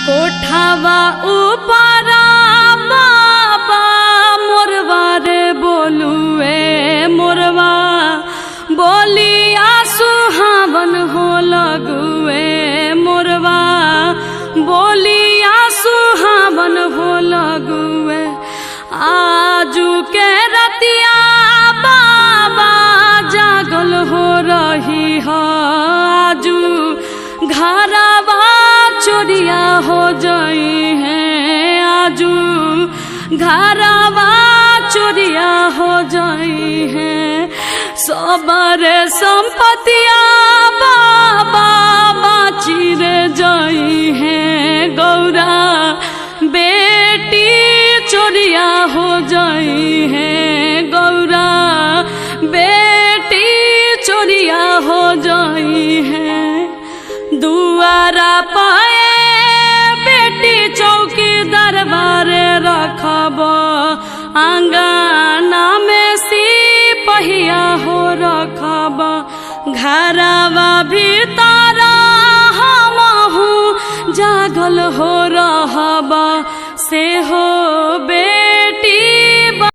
कोठावा ऊपरा बाबा मोरवा रे बोलुए मोरवा बोलिया सुहावन हो लगुए मोरवा बोलिया सुहावन हो लगुए आजू के रतिया बाबा जागल हो रही है आजू घरवा चोरिया हो जाई है आजू घरवा चोरिया हो जाई है सबर संपत्तिया बाबा बाची रे जाई है गौरा बेटी चोरिया हो जाई है गौरा बेटी चोरिया हो जाई है दुआरा पाए बेटी चौकी दरबारे रखब आंगना में सिपहिया हो रखब घरवा भीतर हमहू जागल हो रहब से हो बे